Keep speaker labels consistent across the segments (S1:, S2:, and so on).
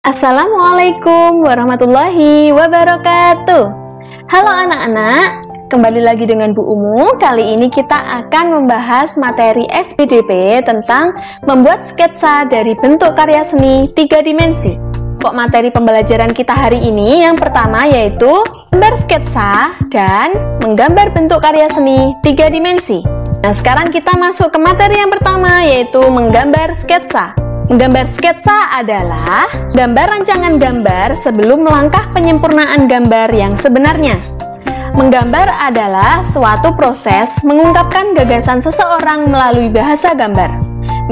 S1: Assalamualaikum warahmatullahi wabarakatuh. Halo anak-anak, kembali lagi dengan Bu Umu. Kali ini kita akan membahas materi SPDP tentang membuat sketsa dari bentuk karya seni 3 dimensi. Pokok materi pembelajaran kita hari ini yang pertama yaitu gambar sketsa dan menggambar bentuk karya seni 3 dimensi. Nah, sekarang kita masuk ke materi yang pertama yaitu menggambar sketsa. Menggambar sketsa adalah gambar rancangan gambar sebelum melangkah penyempurnaan gambar yang sebenarnya. Menggambar adalah suatu proses mengungkapkan gagasan seseorang melalui bahasa gambar.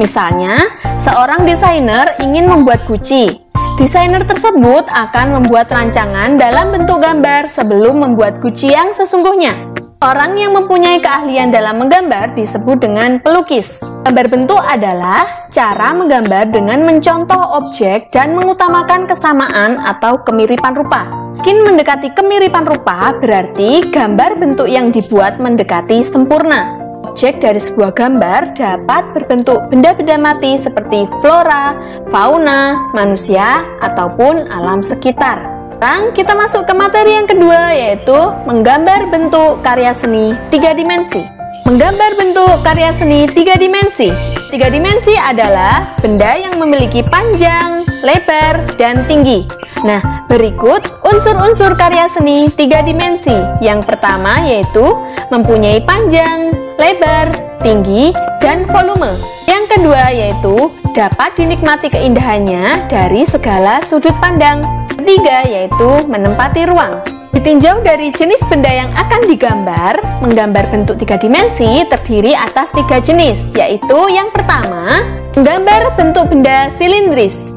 S1: Misalnya, seorang desainer ingin membuat guci. Desainer tersebut akan membuat rancangan dalam bentuk gambar sebelum membuat guci yang sesungguhnya. Orang yang mempunyai keahlian dalam menggambar disebut dengan pelukis. Gambar bentuk adalah cara menggambar dengan mencontoh objek dan mengutamakan kesamaan atau kemiripan rupa. Makin mendekati kemiripan rupa berarti gambar bentuk yang dibuat mendekati sempurna. Objek dari sebuah gambar dapat berbentuk benda-benda mati seperti flora, fauna, manusia, ataupun alam sekitar. Sekarang kita masuk ke materi yang kedua yaitu menggambar bentuk karya seni 3 dimensi. Menggambar bentuk karya seni 3 dimensi. 3 dimensi adalah benda yang memiliki panjang, lebar, dan tinggi. Nah, berikut unsur-unsur karya seni 3 dimensi. Yang pertama yaitu mempunyai panjang, lebar, tinggi, dan volume. Yang kedua yaitu dapat dinikmati keindahannya dari segala sudut pandang. Ketiga yaitu menempati ruang. Ditinjau dari jenis benda yang akan digambar, menggambar bentuk 3 dimensi terdiri atas 3 jenis, yaitu yang pertama, menggambar bentuk benda silindris.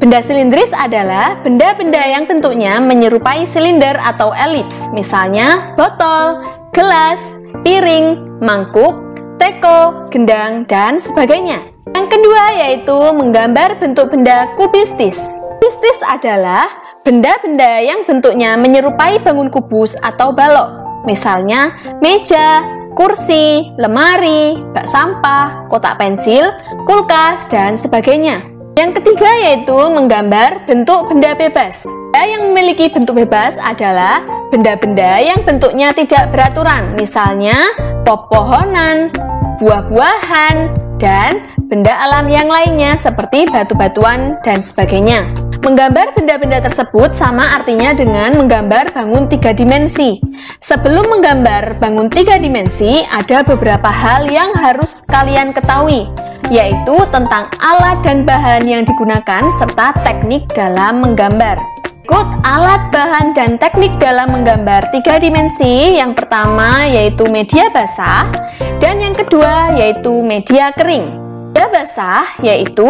S1: Benda silindris adalah benda-benda yang bentuknya menyerupai silinder atau elips, misalnya botol, gelas, piring, mangkuk, teko, gendang, dan sebagainya. Yang kedua yaitu menggambar bentuk benda kubistis. Kubistis adalah benda-benda yang bentuknya menyerupai bangun kubus atau balok, misalnya meja, kursi, lemari, bak sampah, kotak pensil, kulkas, dan sebagainya. Yang ketiga yaitu menggambar bentuk benda bebas. Benda yang memiliki bentuk bebas adalah benda-benda yang bentuknya tidak beraturan, misalnya pepohonan, buah-buahan, dan benda alam yang lainnya seperti batu-batuan dan sebagainya. Menggambar benda-benda tersebut sama artinya dengan menggambar bangun 3 dimensi. Sebelum menggambar bangun 3 dimensi, ada beberapa hal yang harus kalian ketahui, yaitu tentang alat dan bahan yang digunakan serta teknik dalam menggambar. Berikut alat, bahan, dan teknik dalam menggambar 3 dimensi. Yang pertama yaitu media basah, dan yang kedua yaitu media kering. Media basah yaitu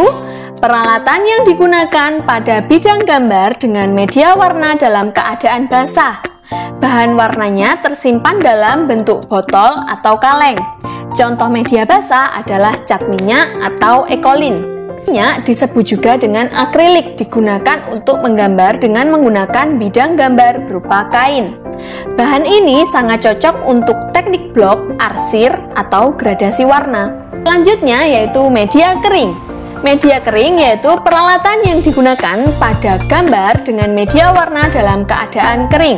S1: peralatan yang digunakan pada bidang gambar dengan media warna dalam keadaan basah. Bahan warnanya tersimpan dalam bentuk botol atau kaleng. Contoh media basah adalah cat minyak atau ekolin. Minyak disebut juga dengan akrilik, digunakan untuk menggambar dengan menggunakan bidang gambar berupa kain. Bahan ini sangat cocok untuk teknik blok, arsir, atau gradasi warna. Selanjutnya yaitu media kering. Media kering yaitu peralatan yang digunakan pada gambar dengan media warna dalam keadaan kering.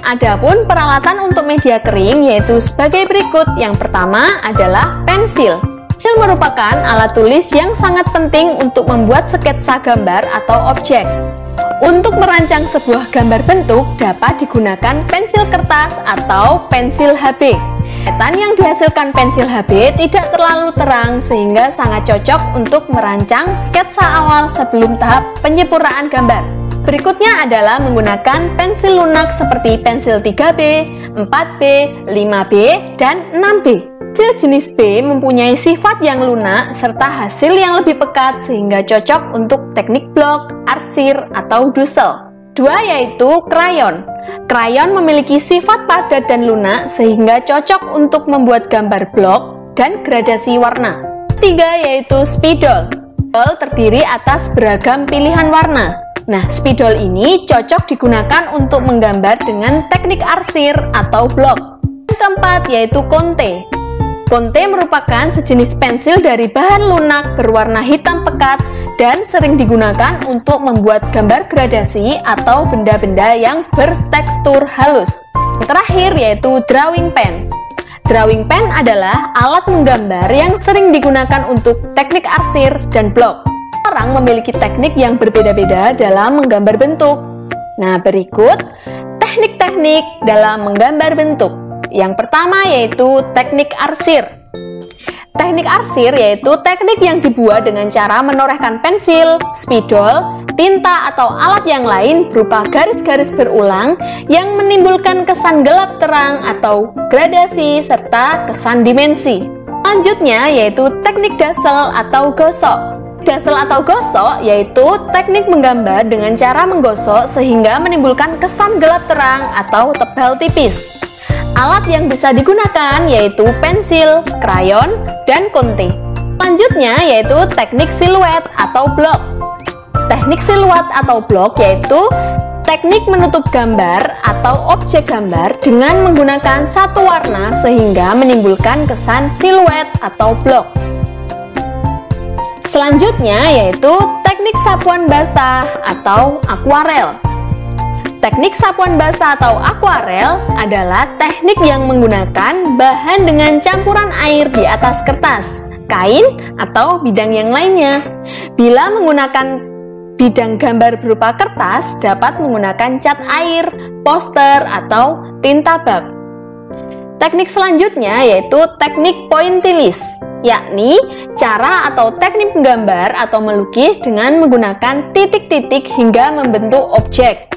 S1: Adapun peralatan untuk media kering yaitu sebagai berikut. Yang pertama adalah pensil. Pensil merupakan alat tulis yang sangat penting untuk membuat sketsa gambar atau objek. Untuk merancang sebuah gambar bentuk dapat digunakan pensil kertas atau pensil HB. Ketan yang dihasilkan pensil HB tidak terlalu terang sehingga sangat cocok untuk merancang sketsa awal sebelum tahap penyempurnaan gambar. Berikutnya adalah menggunakan pensil lunak seperti pensil 3B, 4B, 5B, dan 6B. Pensil jenis B mempunyai sifat yang lunak serta hasil yang lebih pekat sehingga cocok untuk teknik blok, arsir, atau dusel. Dua yaitu krayon. Krayon memiliki sifat padat dan lunak sehingga cocok untuk membuat gambar blok dan gradasi warna. Tiga yaitu spidol. Spidol terdiri atas beragam pilihan warna. Nah, spidol ini cocok digunakan untuk menggambar dengan teknik arsir atau blok. Yang keempat yaitu konte. Konte merupakan sejenis pensil dari bahan lunak berwarna hitam pekat dan sering digunakan untuk membuat gambar gradasi atau benda-benda yang bertekstur halus. Yang terakhir yaitu drawing pen. Drawing pen adalah alat menggambar yang sering digunakan untuk teknik arsir dan blok. Orang memiliki teknik yang berbeda-beda dalam menggambar bentuk. Nah, berikut teknik-teknik dalam menggambar bentuk. Yang pertama yaitu teknik arsir. Teknik arsir yaitu teknik yang dibuat dengan cara menorehkan pensil, spidol, tinta atau alat yang lain berupa garis-garis berulang yang menimbulkan kesan gelap terang atau gradasi serta kesan dimensi. Selanjutnya yaitu teknik dasel atau gosok. Dasel atau gosok yaitu teknik menggambar dengan cara menggosok sehingga menimbulkan kesan gelap terang atau tebal tipis. Alat yang bisa digunakan yaitu pensil, krayon, dan konte. Selanjutnya yaitu teknik siluet atau blok. Teknik siluet atau blok yaitu teknik menutup gambar atau objek gambar dengan menggunakan satu warna sehingga menimbulkan kesan siluet atau blok. Selanjutnya yaitu teknik sapuan basah atau akuarel. Teknik sapuan basah atau akuarel adalah teknik yang menggunakan bahan dengan campuran air di atas kertas, kain, atau bidang yang lainnya. Bila menggunakan bidang gambar berupa kertas, dapat menggunakan cat air, poster, atau tinta bak. Teknik selanjutnya yaitu teknik pointillis, yakni cara atau teknik menggambar atau melukis dengan menggunakan titik-titik hingga membentuk objek.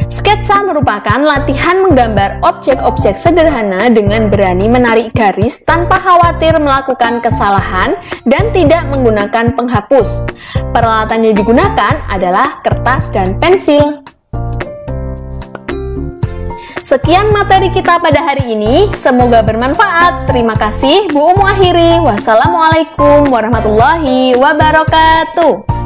S1: Sketsa merupakan latihan menggambar objek-objek sederhana dengan berani menarik garis tanpa khawatir melakukan kesalahan dan tidak menggunakan penghapus. Peralatan yang digunakan adalah kertas dan pensil. Sekian materi kita pada hari ini, semoga bermanfaat. Terima kasih, Bu Umu akhiri. Wassalamualaikum warahmatullahi wabarakatuh.